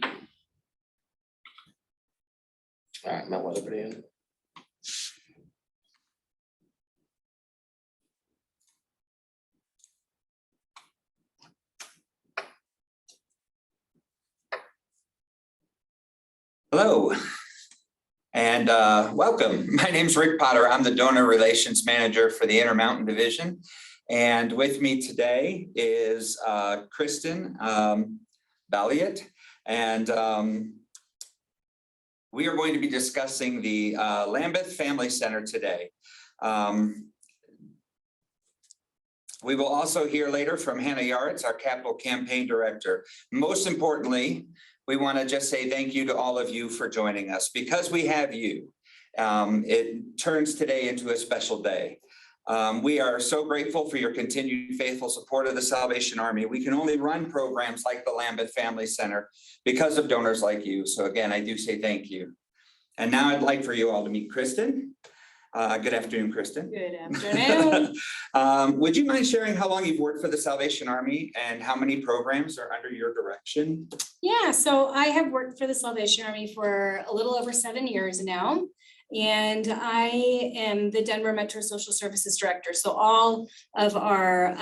All right, might want to put it in. Hello and welcome. My name is Rick Potter. I'm the Donor Relations Manager for the Intermountain Division. And with me today is Kristen Balliet. And we are going to be discussing the Lambuth Family Center today. We will also hear later from Hannah Yaretz, our Capital Campaign Director. Most importantly, we want to just say thank you to all of you for joining us. Because we have you, it turns today into a special day. We are so grateful for your continued faithful support of the Salvation Army. We can only run programs like the Lambuth Family Center because of donors like you. So again, I do say thank you. And now I'd like for you all to meet Kristen. Good afternoon, Kristen. Good afternoon. Would you mind sharing how long you've worked for the Salvation Army and how many programs are under your direction? Yeah, so I have worked for the Salvation Army for a little over 7 years now. And I am the Denver Metro Social Services Director. So all of our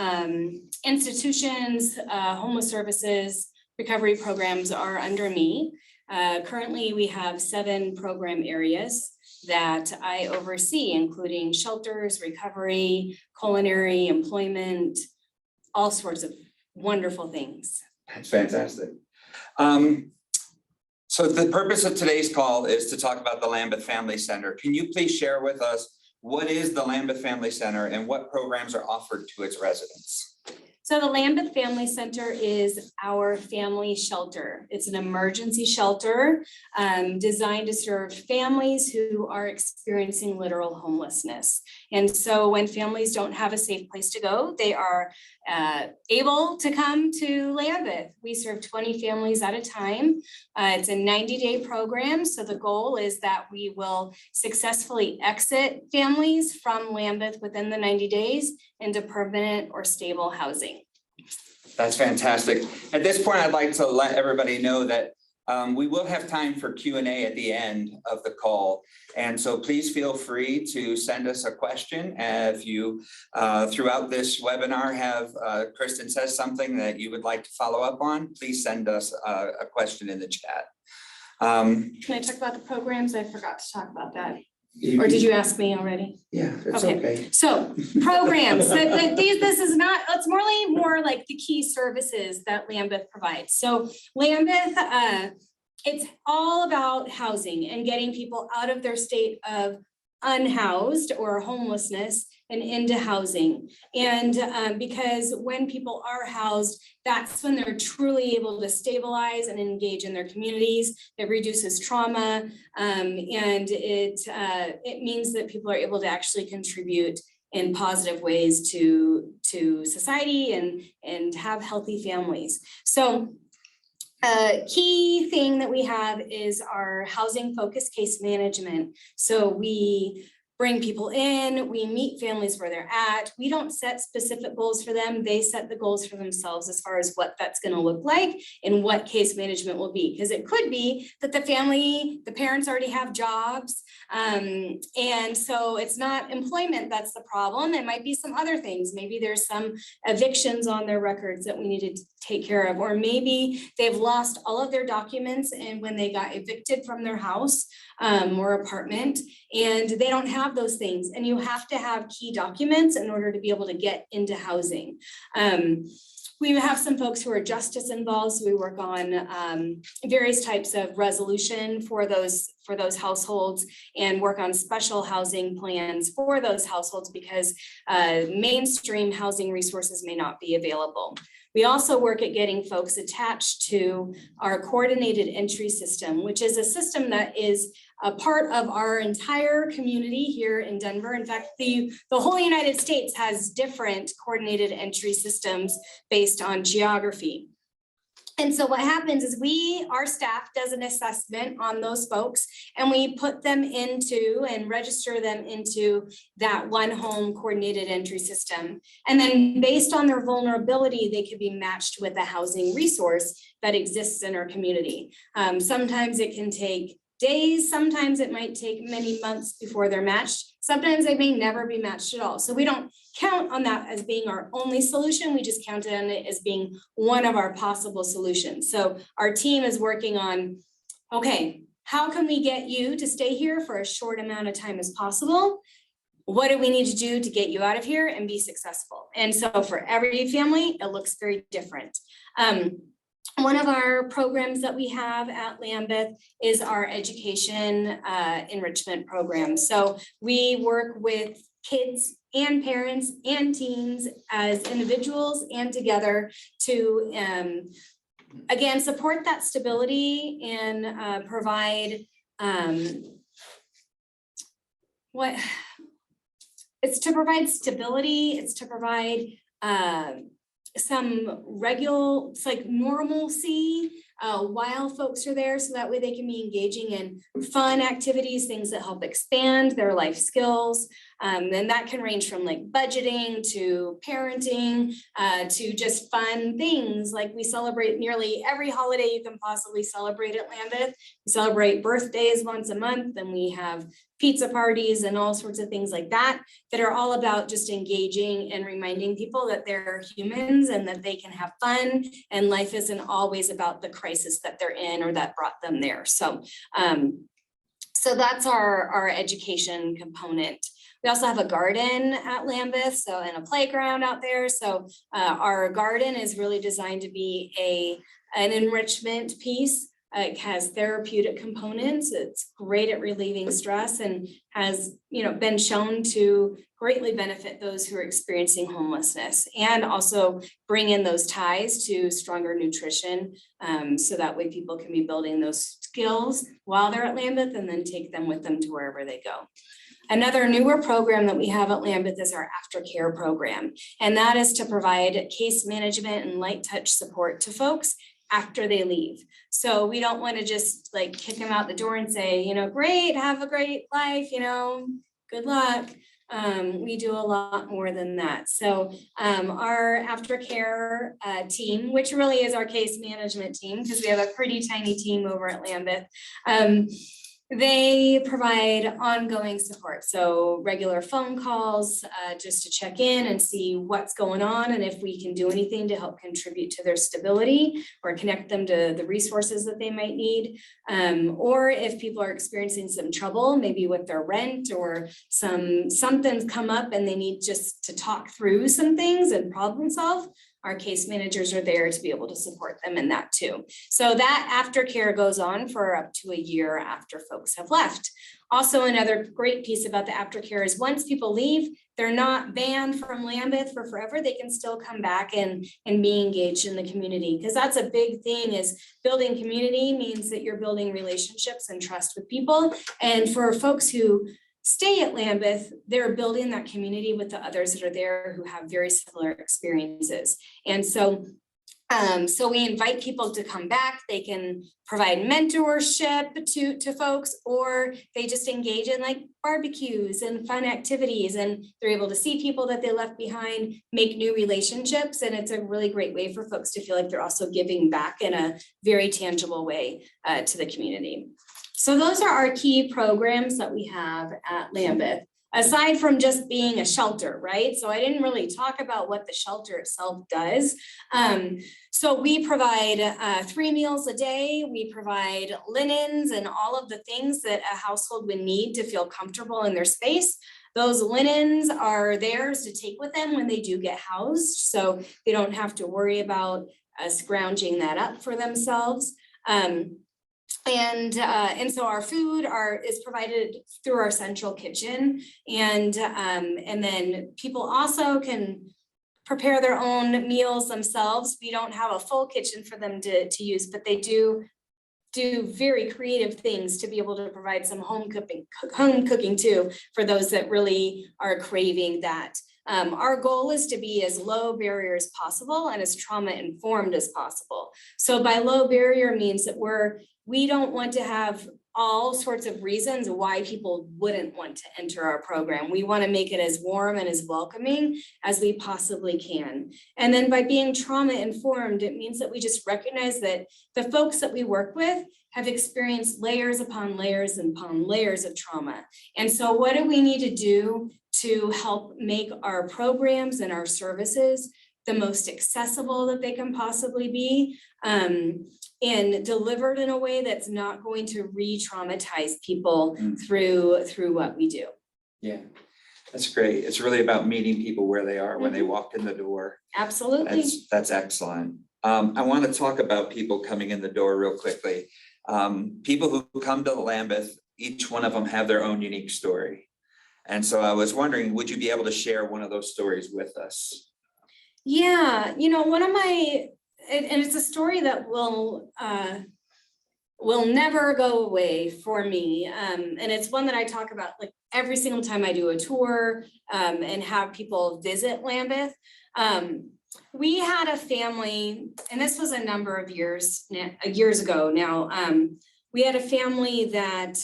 institutions, homeless services, recovery programs are under me. Currently, we have 7 program areas that I oversee, including shelters, recovery, culinary, employment, all sorts of wonderful things. That's fantastic. So the purpose of today's call is to talk about the Lambuth Family Center. Can you please share with us what is the Lambuth Family Center and what programs are offered to its residents? So the Lambuth Family Center is our family shelter. It's an emergency shelter designed to serve families who are experiencing literal homelessness. And so when families don't have a safe place to go, they are able to come to Lambuth. We serve 20 families at a time. It's a 90-day program. So the goal is that we will successfully exit families from Lambuth within the 90 days into permanent or stable housing. That's fantastic. At this point, I'd like to let everybody know that we will have time for Q&A at the end of the call. And so please feel free to send us a question. If you, throughout this webinar, have Kristen says something that you would like to follow up on, please send us a question in the chat. Can I talk about the programs? I forgot to talk about that. Or did you ask me already? Yeah, it's okay. So programs, this is not, it's more like the key services that Lambuth provides. So Lambuth, it's all about housing and getting people out of their state of unhoused or homelessness and into housing. And because when people are housed, that's when they're truly able to stabilize and engage in their communities. It reduces trauma, and it means that people are able to actually contribute in positive ways to society and have healthy families. So a key thing that we have is our housing focused case management. So we bring people in, we meet families where they're at. We don't set specific goals for them. They set the goals for themselves as far as what that's going to look like and what case management will be. Because it could be that the parents already have jobs. And so it's not employment that's the problem. It might be some other things. Maybe there's some evictions on their records that we need to take care of. Or maybe they've lost all of their documents and when they got evicted from their house or apartment, and they don't have those things. And you have to have key documents in order to be able to get into housing. We have some folks who are justice involved, so we work on various types of resolution for those households and work on special housing plans for those households because mainstream housing resources may not be available. We also work at getting folks attached to our coordinated entry system, which is a system that is a part of our entire community here in Denver. In fact, the whole United States has different coordinated entry systems based on geography. And so what happens is our staff does an assessment on those folks, and we put them into and register them into that one home coordinated entry system. And then based on their vulnerability, they could be matched with a housing resource that exists in our community. Sometimes it can take days, sometimes it might take many months before they're matched. Sometimes they may never be matched at all. So we don't count on that as being our only solution. We just count on it as being one of our possible solutions. So our team is working on, okay, how can we get you to stay here for a short amount of time as possible? What do we need to do to get you out of here and be successful? And so for every family, it looks very different. One of our programs that we have at Lambuth is our education enrichment program. So we work with kids and parents and teens as individuals and together to, again, support that stability and provide it's to provide stability, it's to provide some regular, it's like normalcy while folks are there, so that way they can be engaging in fun activities, things that help expand their life skills. And that can range from like budgeting to parenting to just fun things. Like we celebrate nearly every holiday you can possibly celebrate at Lambuth. We celebrate birthdays once a month, and we have pizza parties and all sorts of things like that are all about just engaging and reminding people that they're humans and that they can have fun, and life isn't always about the crisis that they're in or that brought them there. So so that's our education component. We also have a garden at Lambuth, so, and a playground out there. So our garden is really designed to be an enrichment piece. It has therapeutic components. It's great at relieving stress and has, been shown to greatly benefit those who are experiencing homelessness, and also bring in those ties to stronger nutrition. So that way people can be building those skills while they're at Lambuth and then take them with them to wherever they go. Another newer program that we have at Lambuth is our aftercare program. And that is to provide case management and light touch support to folks after they leave. So we don't want to just like kick them out the door and say, great, have a great life, good luck. We do a lot more than that. So our aftercare team, which really is our case management team, because we have a pretty tiny team over at Lambuth, they provide ongoing support. So regular phone calls just to check in and see what's going on and if we can do anything to help contribute to their stability or connect them to the resources that they might need. Or if people are experiencing some trouble, maybe with their rent or something's come up and they need just to talk through some things and problem solve, our case managers are there to be able to support them in that too. So that aftercare goes on for up to a year after folks have left. Also, another great piece about the aftercare is once people leave, they're not banned from Lambuth for forever. They can still come back and be engaged in the community, because that's a big thing. Is building community means that you're building relationships and trust with people. And for folks who stay at Lambuth, they're building that community with the others that are there who have very similar experiences. And so we invite people to come back. They can provide mentorship to folks, or they just engage in like barbecues and fun activities, and they're able to see people that they left behind, make new relationships. And it's a really great way for folks to feel like they're also giving back in a very tangible way to the community. So those are our key programs that we have at Lambuth, aside from just being a shelter, right? So I didn't really talk about what the shelter itself does. So we provide 3 meals a day. We provide linens and all of the things that a household would need to feel comfortable in their space. Those linens are theirs to take with them when they do get housed, so they don't have to worry about scrounging that up for themselves. And so our food is provided through our central kitchen, and then people also can prepare their own meals themselves. We don't have a full kitchen for them to use, but they do very creative things to be able to provide some home cooking too, for those that really are craving that Our goal is to be as low barrier as possible and as trauma informed as possible. So by low barrier means that we don't want to have all sorts of reasons why people wouldn't want to enter our program. We want to make it as warm and as welcoming as we possibly can. And then by being trauma informed, it means that we just recognize that the folks that we work with have experienced layers upon layers and upon layers of trauma. And so what do we need to do to help make our programs and our services the most accessible that they can possibly be, and delivered in a way that's not going to re-traumatize people through what we do. Yeah, that's great. It's really about meeting people where they are when they walk in the door. Absolutely. That's excellent. I want to talk about people coming in the door real quickly. People who come to Lambuth, each one of them have their own unique story. And so I was wondering, would you be able to share one of those stories with us? Yeah, one of my, and it's a story that will never go away for me. And it's one that I talk about like every single time I do a tour and have people visit Lambuth. We had a family, and this was a number of years ago now. We had a family that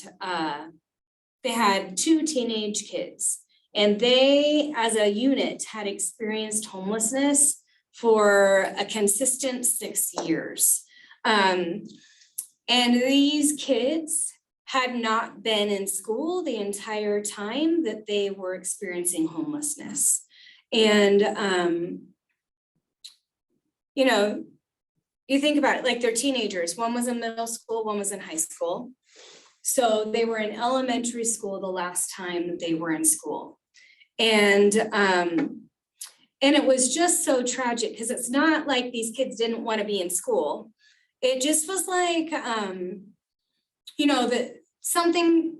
they had 2 teenage kids. And they, as a unit, had experienced homelessness for a consistent 6 years. And these kids had not been in school the entire time that they were experiencing homelessness. And, you think about it, like they're teenagers. One was in middle school, one was in high school. So they were in elementary school the last time that they were in school. And it was just so tragic because it's not like these kids didn't want to be in school. It just was like, that something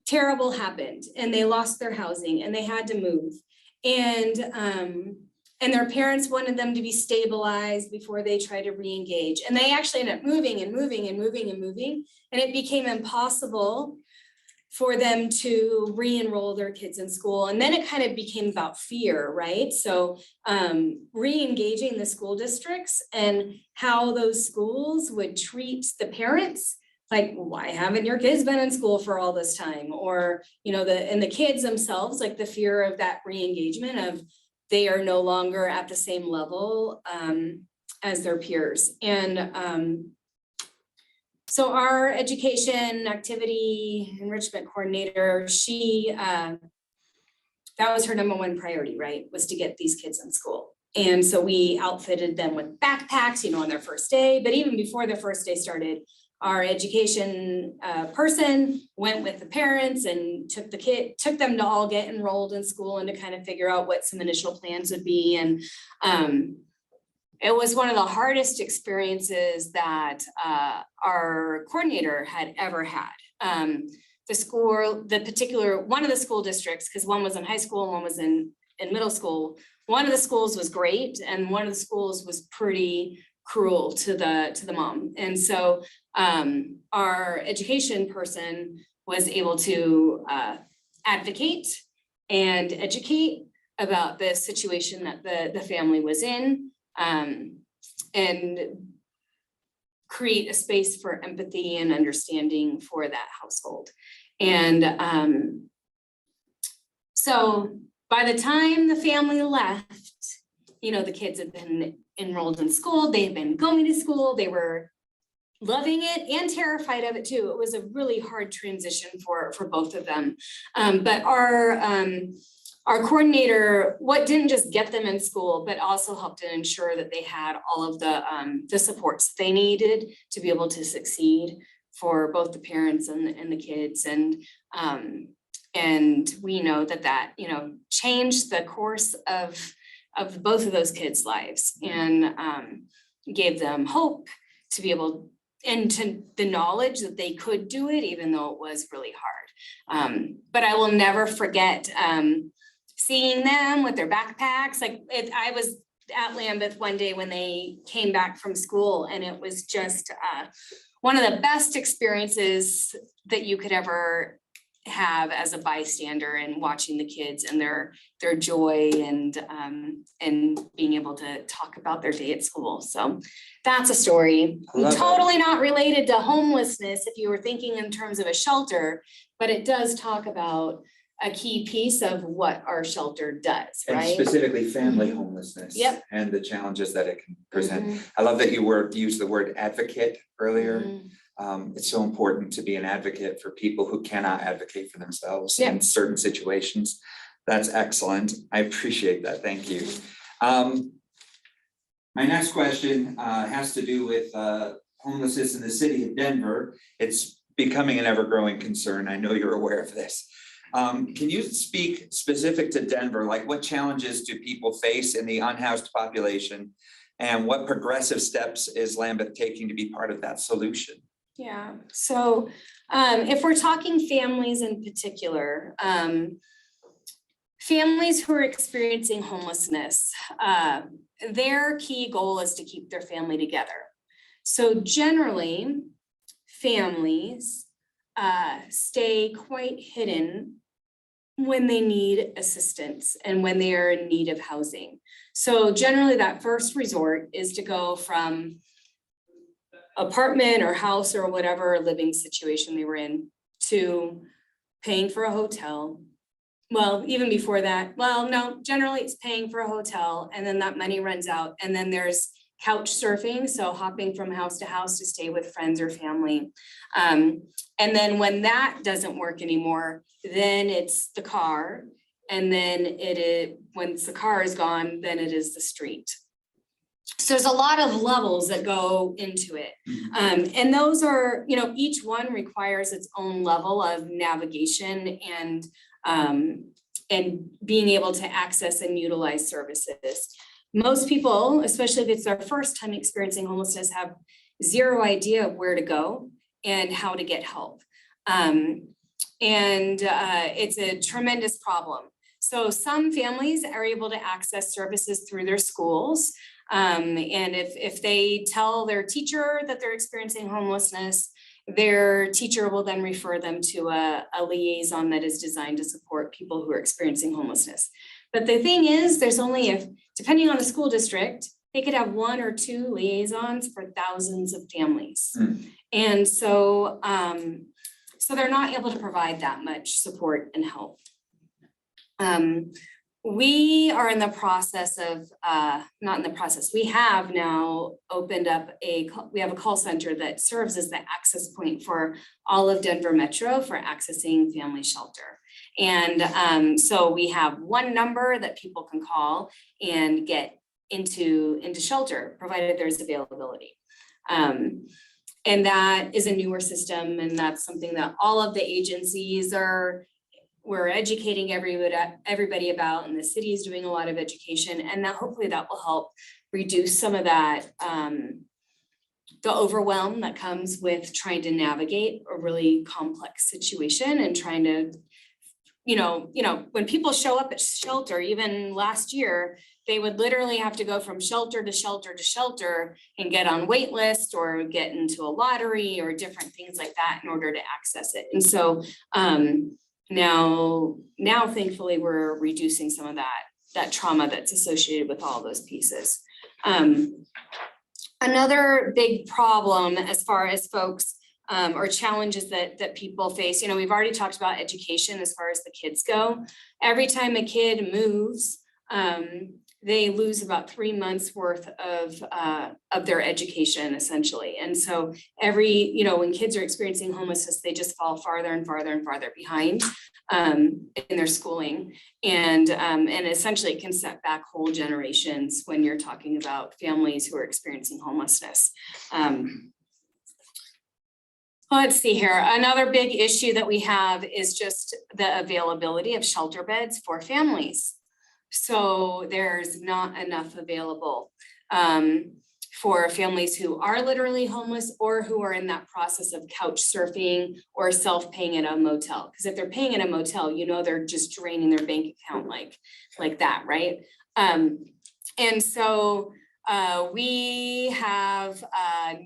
terrible happened and they lost their housing and they had to move. And their parents wanted them to be stabilized before they tried to re-engage. And they actually ended up moving and moving and moving and moving. And it became impossible for them to re-enroll their kids in school. And then it kind of became about fear, right? So re-engaging the school districts and how those schools would treat the parents, like, why haven't your kids been in school for all this time? Or, and the kids themselves, like the fear of that re-engagement of they are no longer at the same level as their peers. And so our education activity enrichment coordinator, that was her number 1 priority, right? Was to get these kids in school. And so we outfitted them with backpacks, on their first day, but even before their first day started, our education person went with the parents and took them to all get enrolled in school and to kind of figure out what some initial plans would be. And it was one of the hardest experiences that our coordinator had ever had. One of the school districts, because one was in high school and one was in middle school, one of the schools was great and one of the schools was pretty cruel to the mom. And so our education person was able to advocate and educate about the situation that the family was in, and create a space for empathy and understanding for that household. And so by the time the family left, the kids had been enrolled in school, they had been going to school, they were loving it and terrified of it too. It was a really hard transition for both of them. But our coordinator, what didn't just get them in school, but also helped to ensure that they had all of the supports they needed to be able to succeed for both the parents and the kids. And we know that changed the course of both of those kids' lives and gave them hope to be able, and to the knowledge that they could do it, even though it was really hard. But I will never forget seeing them with their backpacks. I was at Lambuth one day when they came back from school, and it was just one of the best experiences that you could ever have as a bystander and watching the kids and their joy and being able to talk about their day at school. So that's a story. Love it. Totally not related to homelessness if you were thinking in terms of a shelter, but it does talk about a key piece of what our shelter does, And right? specifically family homelessness. Yep. And the challenges that it can present. Mhm. I love that you used the word advocate earlier. Mhm. It's so important to be an advocate for people who cannot advocate for themselves Yeah. in certain situations. That's excellent. I appreciate that. Thank you. My next question has to do with homelessness in the city of Denver. It's becoming an ever-growing concern. I know you're aware of this. Can you speak specific to Denver? Like, what challenges do people face in the unhoused population? And what progressive steps is Lambuth taking to be part of that solution? Yeah, so if we're talking families in particular, families who are experiencing homelessness, their key goal is to keep their family together. So generally, families stay quite hidden when they need assistance and when they are in need of housing. So generally that first resort is to go from apartment or house or whatever living situation they were in to paying for a hotel. Well, even before that, well, no, generally it's paying for a hotel and then that money runs out. And then there's couch surfing, so hopping from house to house to stay with friends or family. And then when that doesn't work anymore, then it's the car. And then once the car is gone, then it is the street. So there's a lot of levels that go into it. And those are, each one requires its own level of navigation and being able to access and utilize services. Most people, especially if it's their first time experiencing homelessness, have zero idea of where to go and how to get help. It's a tremendous problem. So some families are able to access services through their schools. And if they tell their teacher that they're experiencing homelessness, their teacher will then refer them to a liaison that is designed to support people who are experiencing homelessness. But the thing is, there's only, depending on the school district, they could have 1 or 2 liaisons for thousands of families. And so, so they're not able to provide that much support and help. We are in the process of, we have now opened up we have a call center that serves as the access point for all of Denver Metro for accessing family shelter. And so we have one number that people can call and get into shelter, provided there's availability. And that is a newer system, and that's something that all of the agencies we're educating everybody about, and the city is doing a lot of education, and that hopefully that will help reduce some of that, the overwhelm that comes with trying to navigate a really complex situation and trying to, when people show up at shelter, even last year, they would literally have to go from shelter to shelter to shelter and get on wait list or get into a lottery or different things like that in order to access it. And so, now thankfully we're reducing some of that trauma that's associated with all those pieces. Another big problem as far as folks or challenges that people face, we've already talked about education as far as the kids go. Every time a kid moves, they lose about 3 months worth of their education essentially. And so when kids are experiencing homelessness, they just fall farther and farther and farther behind in their schooling. And essentially it can set back whole generations when you're talking about families who are experiencing homelessness. Let's see here. Another big issue that we have is just the availability of shelter beds for families. So there's not enough available for families who are literally homeless or who are in that process of couch surfing or self-paying at a motel. Because if they're paying at a motel, they're just draining their bank account like that, right? And so We have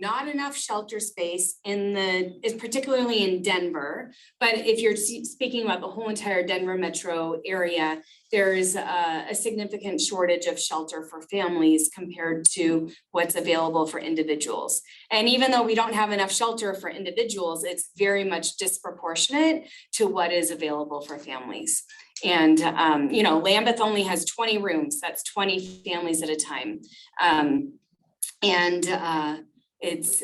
not enough shelter space particularly in Denver. But if you're speaking about the whole entire Denver metro area, there's a significant shortage of shelter for families compared to what's available for individuals. And even though we don't have enough shelter for individuals, it's very much disproportionate to what is available for families. And, Lambuth only has 20 rooms. That's 20 families at a time. It's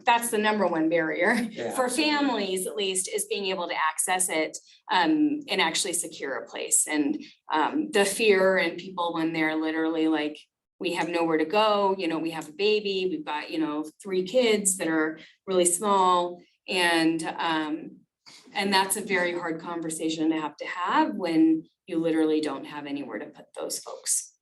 that's the #1 barrier for families, at least, is being able to access it and actually secure a place. And the fear in people when they're literally like, we have nowhere to go, we have a baby, we've got, 3 kids that are really small. And that's a very hard conversation to have when you literally don't have anywhere to put those folks.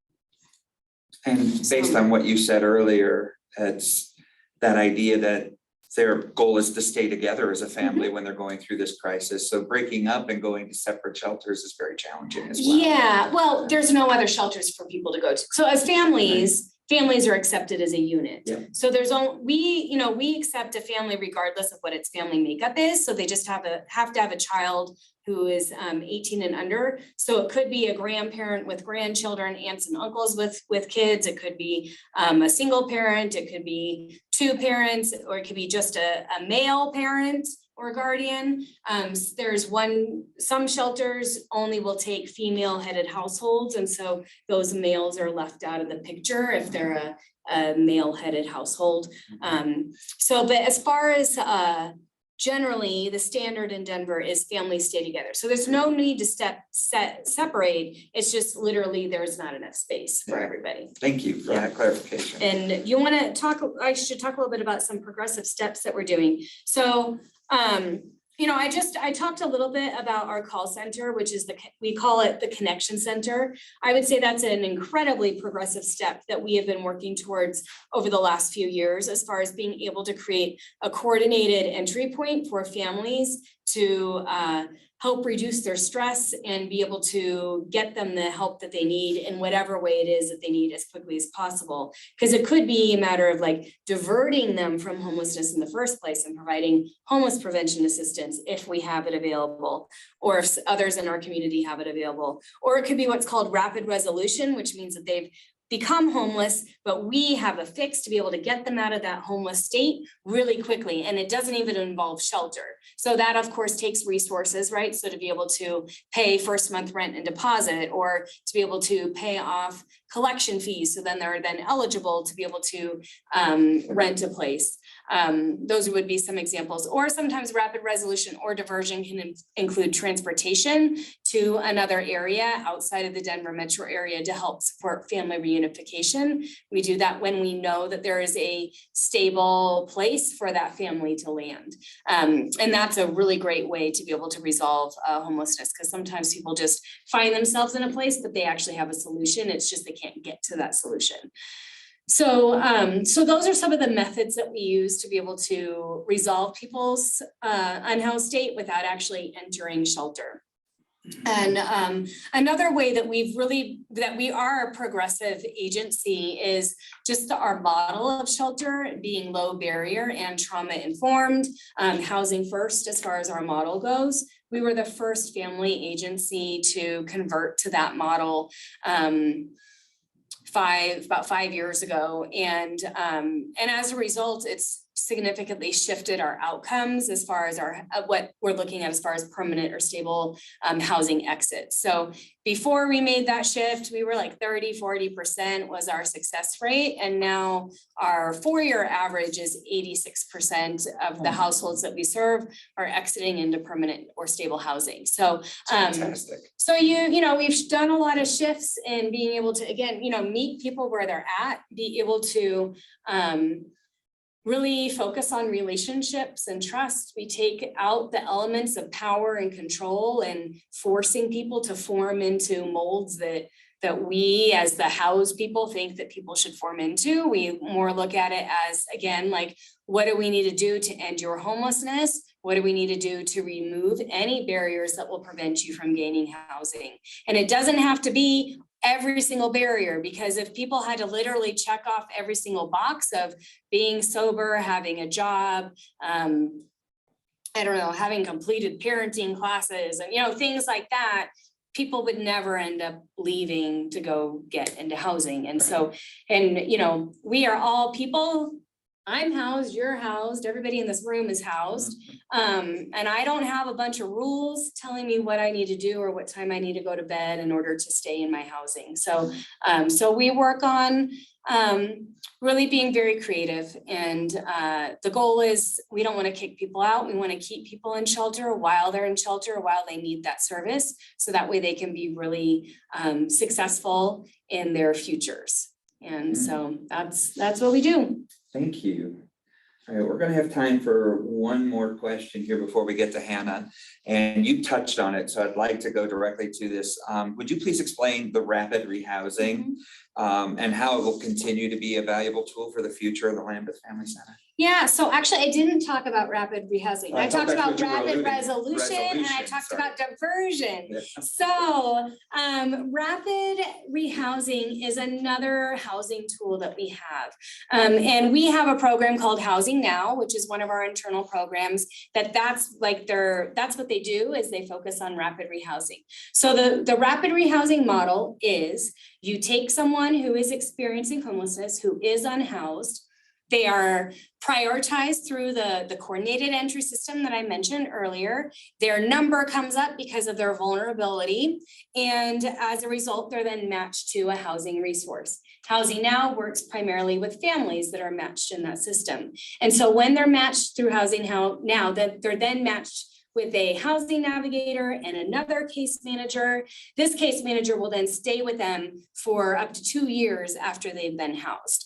And based on what you said earlier, it's that idea that their goal is to stay together as a family when they're going through this crisis. So breaking up and going to separate shelters is very challenging as well. Yeah, well, there's no other shelters for people to go to. So as families are accepted as a unit. Yeah. So we accept a family regardless of what its family makeup is. So they just have to have a child who is 18 and under. So it could be a grandparent with grandchildren, aunts and uncles with kids. It could be a single parent. It could be 2 parents, or it could be just a male parent or guardian. Some shelters only will take female headed households. And so those males are left out of the picture if they're a male headed household. But as far as generally the standard in Denver is families stay together. So there's no need to separate. It's just literally there's not enough space for everybody. Thank you for that clarification. And I should talk a little bit about some progressive steps that we're doing. So, I talked a little bit about our call center, which is we call it the Connection Center. I would say that's an incredibly progressive step that we have been working towards over the last few years, as far as being able to create a coordinated entry point for families to help reduce their stress and be able to get them the help that they need in whatever way it is that they need as quickly as possible. Because it could be a matter of like diverting them from homelessness in the first place and providing homeless prevention assistance if we have it available, or if others in our community have it available. Or it could be what's called rapid resolution, which means that they've become homeless, but we have a fix to be able to get them out of that homeless state really quickly. And it doesn't even involve shelter. So that of course takes resources, right? So to be able to pay first month rent and deposit, or to be able to pay off collection fees. So then they're then eligible to be able to rent a place. Those would be some examples. Or sometimes rapid resolution or diversion can include transportation to another area outside of the Denver metro area to help support family reunification. We do that when we know that there is a stable place for that family to land. And that's a really great way to be able to resolve homelessness, because sometimes people just find themselves in a place, but they actually have a solution. It's just they can't get to that solution. So those are some of the methods that we use to be able to resolve people's unhoused state without actually entering shelter. And another way that we are a progressive agency is just our model of shelter being low barrier and trauma informed, housing first as far as our model goes. We were the first family agency to convert to that model about 5 years ago. And as a result, it's significantly shifted our outcomes as far as what we're looking at as far as permanent or stable housing exits. So before we made that shift, we were like 30-40% was our success rate. And now our 4-year average is 86% of the households that we serve are exiting into permanent or stable housing. So, fantastic. So we've done a lot of shifts in being able to, again, meet people where they're at, be able to really focus on relationships and trust. We take out the elements of power and control and forcing people to form into molds that we as the housed people think that people should form into. We more look at it as, again, like, what do we need to do to end your homelessness? What do we need to do to remove any barriers that will prevent you from gaining housing? And it doesn't have to be every single barrier, because if people had to literally check off every single box of being sober, having a job, I don't know, having completed parenting classes and, things like that, people would never end up leaving to go get into housing. And so, we are all people. I'm housed, you're housed, everybody in this room is housed. And I don't have a bunch of rules telling me what I need to do or what time I need to go to bed in order to stay in my housing. So, so we work on really being very creative. And the goal is we don't want to kick people out. We want to keep people in shelter while they're in shelter, while they need that service. So that way they can be really successful in their futures. And so that's what we do. Thank you. All right, we're going to have time for one more question here before we get to Hannah. And you touched on it, so I'd like to go directly to this. Would you please explain the rapid rehousing and how it will continue to be a valuable tool for the future of the Lambuth Family Center? Yeah, so actually I didn't talk about rapid rehousing. I talked about rapid resolution and I talked about diversion. Yeah. So rapid rehousing is another housing tool that we have. And we have a program called Housing Now, which is one of our internal programs that's what they do, is they focus on rapid rehousing. So the rapid rehousing model is you take someone who is experiencing homelessness, who is unhoused. They are prioritized through the coordinated entry system that I mentioned earlier. Their number comes up because of their vulnerability. And as a result, they're then matched to a housing resource. Housing Now works primarily with families that are matched in that system. And so when they're matched through Housing Now, they're then matched with a housing navigator and another case manager. This case manager will then stay with them for up to 2 years after they've been housed.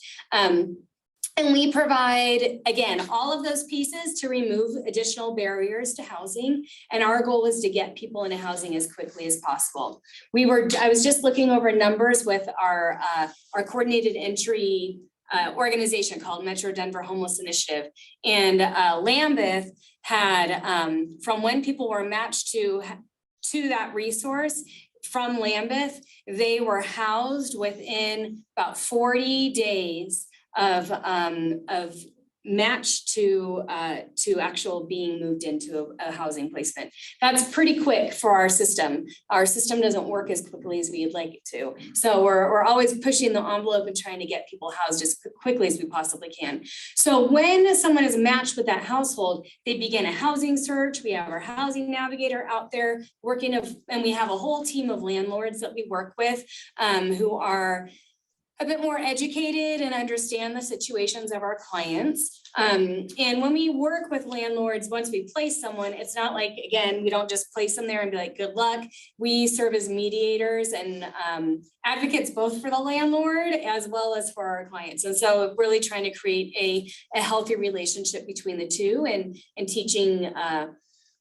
And we provide, again, all of those pieces to remove additional barriers to housing. And our goal is to get people into housing as quickly as possible. I was just looking over numbers with our coordinated entry organization called Metro Denver Homeless Initiative. And Lambuth had, from when people were matched to that resource, from Lambuth, they were housed within about 40 days of match to actual being moved into a housing placement. That's pretty quick for our system. Our system doesn't work as quickly as we'd like it to. So we're always pushing the envelope and trying to get people housed as quickly as we possibly can. So when someone is matched with that household, they begin a housing search. We have our housing navigator out there working and we have a whole team of landlords that we work with who are a bit more educated and understand the situations of our clients. And when we work with landlords, once we place someone, it's not like, again, we don't just place them there and be like, good luck. We serve as mediators and advocates both for the landlord as well as for our clients. And so really trying to create a healthy relationship between the two and teaching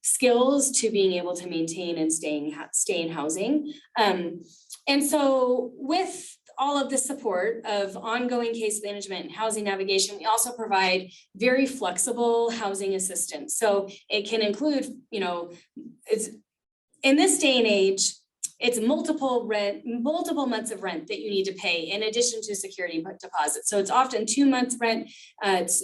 skills to being able to maintain and stay in housing. And so with all of the support of ongoing case management and housing navigation, we also provide very flexible housing assistance. So it can include, it's in this day and age, it's multiple months of rent that you need to pay in addition to security deposits. So it's often 2 months rent. It's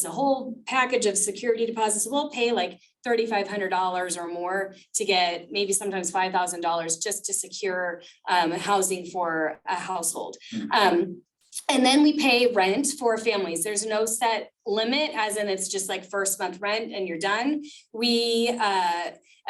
a whole package of security deposits. We'll pay like $3,500 or more to get maybe sometimes $5,000 just to secure housing for a household. And then we pay rent for families. There's no set limit, as in it's just like first month rent and you're done. We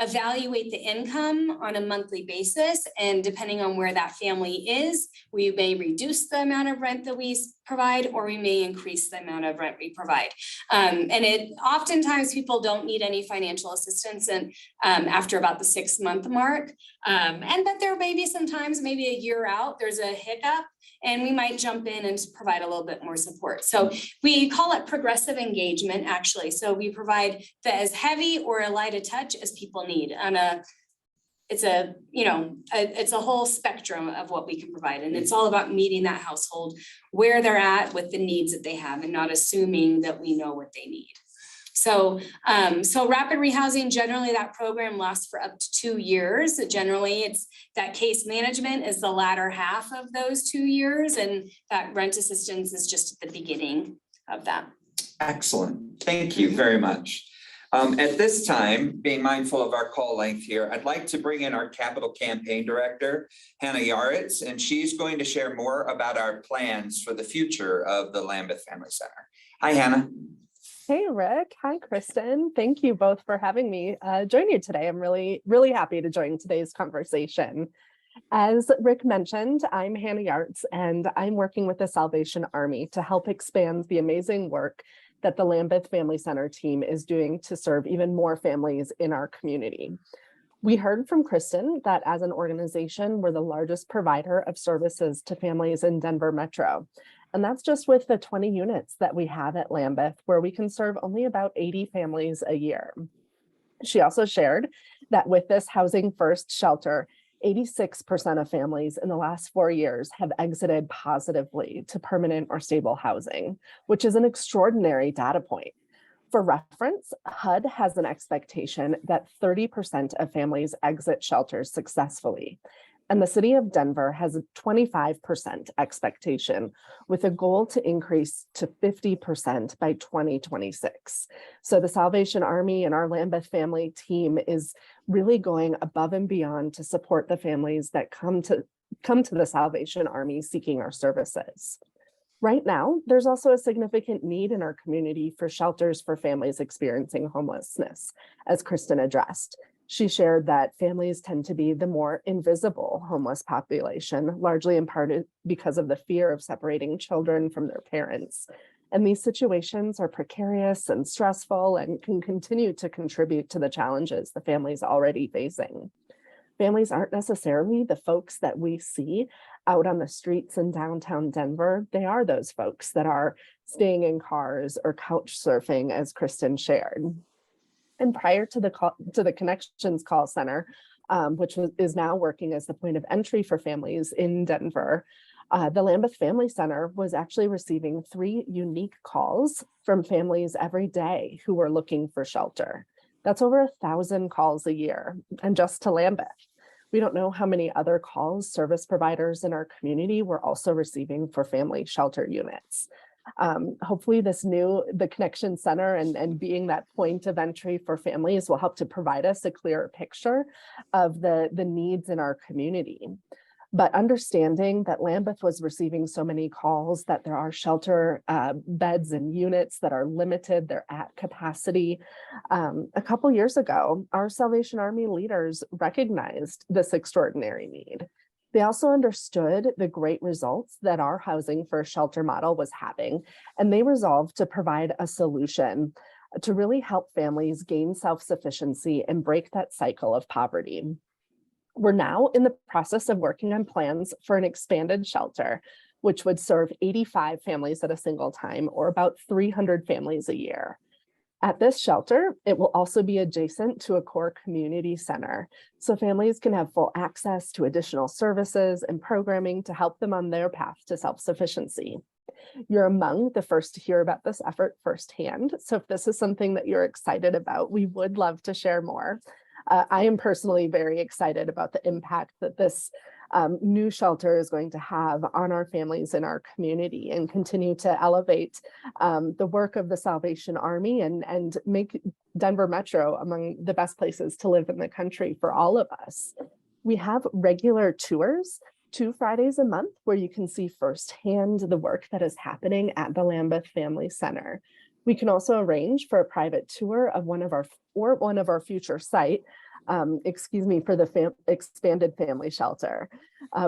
evaluate the income on a monthly basis, and depending on where that family is, we may reduce the amount of rent that we provide, or we may increase the amount of rent we provide. And oftentimes people don't need any financial assistance and after about the 6-month mark. And but there may be sometimes maybe a year out, there's a hiccup, and we might jump in and provide a little bit more support. So we call it progressive engagement, actually. So we provide as heavy or a light a touch as people need. It's a whole spectrum of what we can provide. And it's all about meeting that household where they're at with the needs that they have and not assuming that we know what they need. So, so rapid rehousing, generally that program lasts for up to 2 years. Generally, it's that case management is the latter half of those 2 years, and that rent assistance is just at the beginning of that. Excellent. Thank you very much. At this time, being mindful of our call length here, I'd like to bring in our Capital Campaign Director, Hannah Yaritz, and she's going to share more about our plans for the future of the Lambuth Family Center. Hi, Hannah. Hey, Rick. Hi, Kristen. Thank you both for having me join you today. I'm really, really happy to join today's conversation. As Rick mentioned, I'm Hannah Yaritz, and I'm working with the Salvation Army to help expand the amazing work that the Lambuth Family Center team is doing to serve even more families in our community. We heard from Kristen that as an organization, we're the largest provider of services to families in Denver Metro. And that's just with the 20 units that we have at Lambuth, where we can serve only about 80 families a year. She also shared that with this Housing First shelter, 86% of families in the last 4 years have exited positively to permanent or stable housing, which is an extraordinary data point. For reference, HUD has an expectation that 30% of families exit shelters successfully. And the city of Denver has a 25% expectation, with a goal to increase to 50% by 2026. So the Salvation Army and our Lambuth family team is really going above and beyond to support the families that come to the Salvation Army seeking our services. Right now, there's also a significant need in our community for shelters for families experiencing homelessness, as Kristen addressed. She shared that families tend to be the more invisible homeless population, largely in part because of the fear of separating children from their parents. And these situations are precarious and stressful and can continue to contribute to the challenges the family's already facing. Families aren't necessarily the folks that we see out on the streets in downtown Denver. They are those folks that are staying in cars or couch surfing, as Kristen shared. And prior to the Connections call center, which is now working as the point of entry for families in Denver, the Lambuth Family Center was actually receiving 3 unique calls from families every day who were looking for shelter. That's over 1,000 calls a year, and just to Lambuth. We don't know how many other calls service providers in our community were also receiving for family shelter units. Hopefully the Connection Center and being that point of entry for families will help to provide us a clearer picture of the needs in our community. But understanding that Lambuth was receiving so many calls, that there are shelter beds and units that are limited, they're at capacity. A couple years ago, our Salvation Army leaders recognized this extraordinary need. They also understood the great results that our Housing First shelter model was having, and they resolved to provide a solution to really help families gain self-sufficiency and break that cycle of poverty. We're now in the process of working on plans for an expanded shelter, which would serve 85 families at a single time, or about 300 families a year. At this shelter, it will also be adjacent to a core community center, so families can have full access to additional services and programming to help them on their path to self-sufficiency. You're among the first to hear about this effort firsthand, so if this is something that you're excited about, we would love to share more. I am personally very excited about the impact that this new shelter is going to have on our families in our community, and continue to elevate the work of the Salvation Army and make Denver Metro among the best places to live in the country for all of us. We have regular tours 2 Fridays a month where you can see firsthand the work that is happening at the Lambuth Family Center. We can also arrange for a private tour of one of our future site, for the expanded family shelter.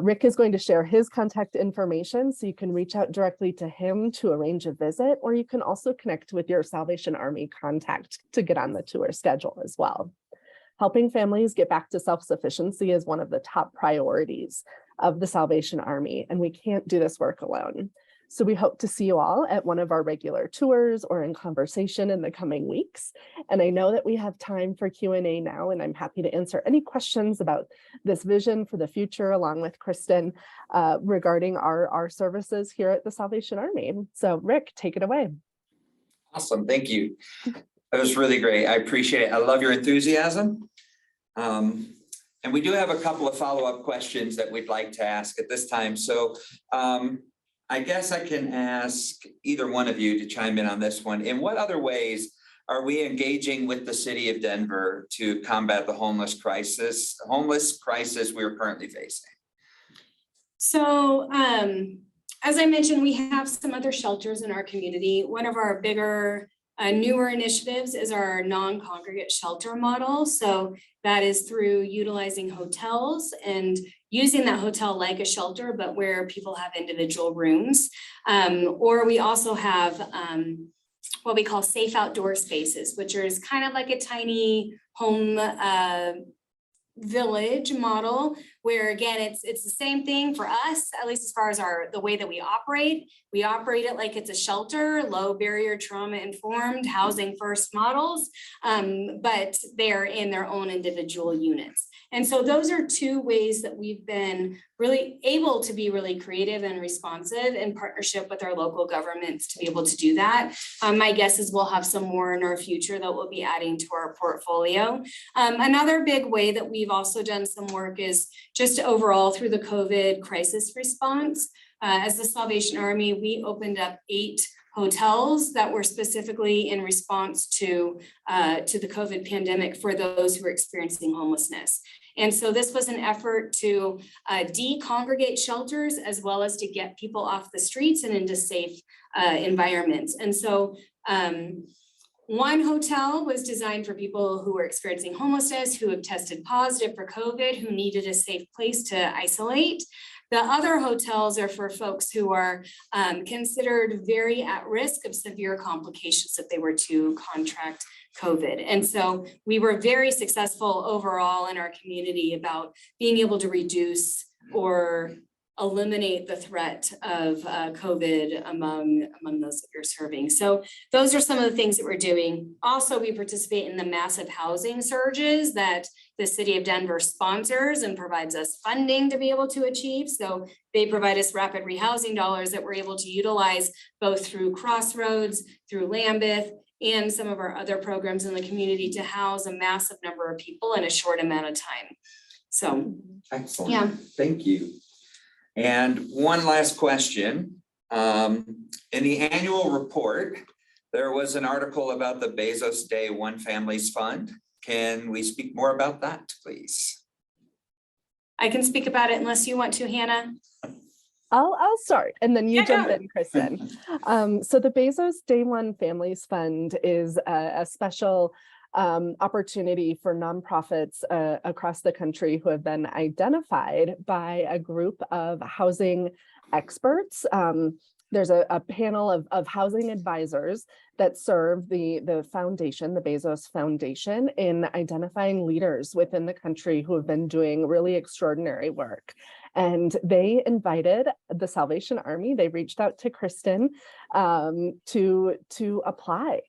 Rick is going to share his contact information, so you can reach out directly to him to arrange a visit, or you can also connect with your Salvation Army contact to get on the tour schedule as well. Helping families get back to self-sufficiency is one of the top priorities of the Salvation Army, and we can't do this work alone. So we hope to see you all at one of our regular tours or in conversation in the coming weeks. And I know that we have time for Q&A now, and I'm happy to answer any questions about this vision for the future, along with Kristen, regarding our services here at the Salvation Army. So Rick, take it away. Awesome, thank you. That was really great. I appreciate it. I love your enthusiasm. And we do have a couple of follow-up questions that we'd like to ask at this time. So I guess I can ask either one of you to chime in on this one. In what other ways are we engaging with the city of Denver to combat the homeless crisis we're currently facing? So as I mentioned, we have some other shelters in our community. One of our bigger newer initiatives is our non-congregate shelter model. So that is through utilizing hotels and using that hotel like a shelter, but where people have individual rooms. Or we also have what we call safe outdoor spaces, which is kind of like a tiny home village model, where again, it's the same thing for us, at least as far as the way that we operate it like it's a shelter, low barrier, trauma informed, housing first models, but they're in their own individual units. And so those are two ways that we've been really able to be really creative and responsive in partnership with our local governments to be able to do that. My guess is we'll have some more in our future that we'll be adding to our portfolio. Another big way that we've also done some work is just overall through the COVID crisis response. As the Salvation Army, we opened up 8 hotels that were specifically in response to the COVID pandemic for those who were experiencing homelessness. And so this was an effort to decongregate shelters as well as to get people off the streets and into safe environments. And so one hotel was designed for people who were experiencing homelessness, who have tested positive for COVID, who needed a safe place to isolate. The other hotels are for folks who are considered very at risk of severe complications if they were to contract COVID. And so we were very successful overall in our community about being able to reduce or eliminate the threat of COVID among those that you're serving. So those are some of the things that we're doing. Also, we participate in the massive housing surges that the city of Denver sponsors and provides us funding to be able to achieve. So they provide us rapid rehousing dollars that we're able to utilize both through Crossroads, through Lambuth, and some of our other programs in the community to house a massive number of people in a short amount of time. So excellent. Yeah. Thank you. And one last question. In the annual report, there was an article about the Bezos Day One Families Fund. Can we speak more about that, please? I can speak about it unless you want to, Hannah. I'll start and then you jump go. in, Kristen. So the Bezos Day One Families Fund is a special opportunity for nonprofits across the country who have been identified by a group of housing experts. There's a panel of housing advisors that serve the foundation, the Bezos Foundation, in identifying leaders within the country who have been doing really extraordinary work. And they invited the Salvation Army. They reached out to Kristen to apply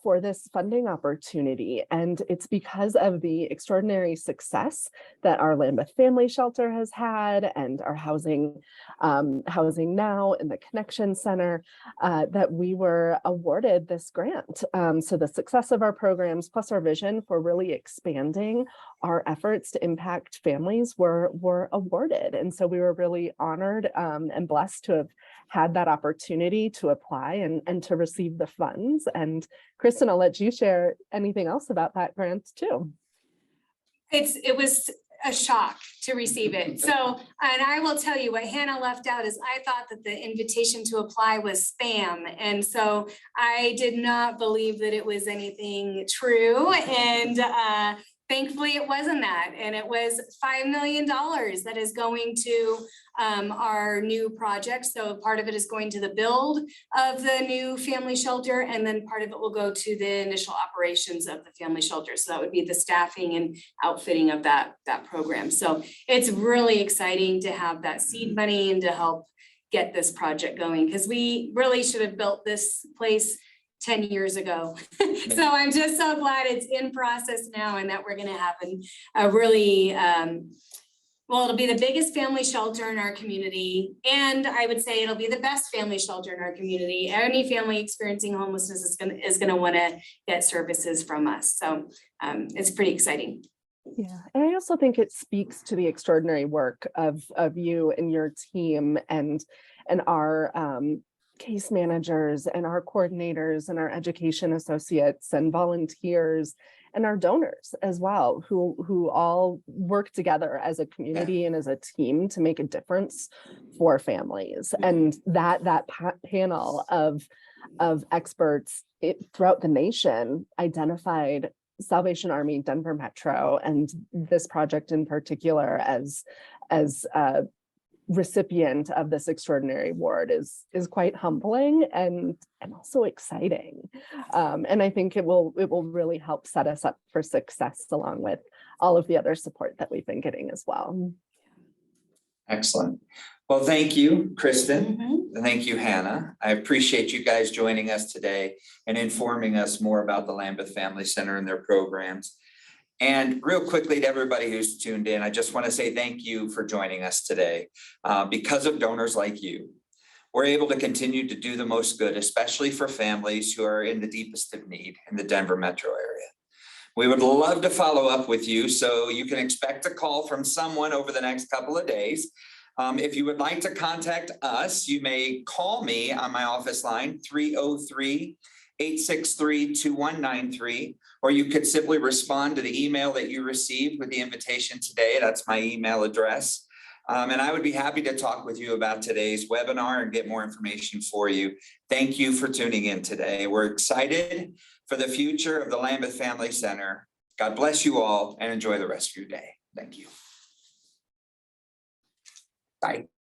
for this funding opportunity. And it's because of the extraordinary success that our Lambuth Family Shelter has had and our Housing Now and the Connection Center that we were awarded this grant. So the success of our programs plus our vision for really expanding our efforts to impact families were awarded. And so we were really honored and blessed to have had that opportunity to apply and to receive the funds. And Kristen, I'll let you share anything else about that grant too. It was a shock to receive it. So, and I will tell you what Hannah left out is I thought that the invitation to apply was spam. And so I did not believe that it was anything true. And thankfully it wasn't that. And it was $5 million that is going to our new project. So part of it is going to the build of the new family shelter, and then part of it will go to the initial operations of the family shelter. So that would be the staffing and outfitting of that program. So it's really exciting to have that seed money and to help get this project going, because we really should have built this place 10 years ago. So I'm just so glad it's in process now and that we're going to have a really Well, it'll be the biggest family shelter in our community, and I would say it'll be the best family shelter in our community. Any family experiencing homelessness is gonna want to get services from us. So it's pretty exciting. Yeah, and I also think it speaks to the extraordinary work of you and your team and our case managers and our coordinators and our education associates and volunteers and our donors as well, who all work together as a community and as a team to make a difference for families. And that panel of experts throughout the nation identified Salvation Army Denver Metro and this project in particular as a recipient of this extraordinary award is quite humbling and also exciting. And I think it will really help set us up for success along with all of the other support that we've been getting as well. Excellent. Well, thank you, Kristen. Thank you, Hannah. I appreciate you guys joining us today and informing us more about the Lambuth Family Center and their programs. And real quickly to everybody who's tuned in, I just want to say thank you for joining us today. Because of donors like you, we're able to continue to do the most good, especially for families who are in the deepest of need in the Denver metro area. We would love to follow up with you, so you can expect a call from someone over the next couple of days. If you would like to contact us, you may call me on my office line, 303-863-2193, or you could simply respond to the email that you received with the invitation today. That's my email address. And I would be happy to talk with you about today's webinar and get more information for you. Thank you for tuning in today. We're excited for the future of the Lambuth Family Center. God bless you all and enjoy the rest of your day. Thank you. Bye.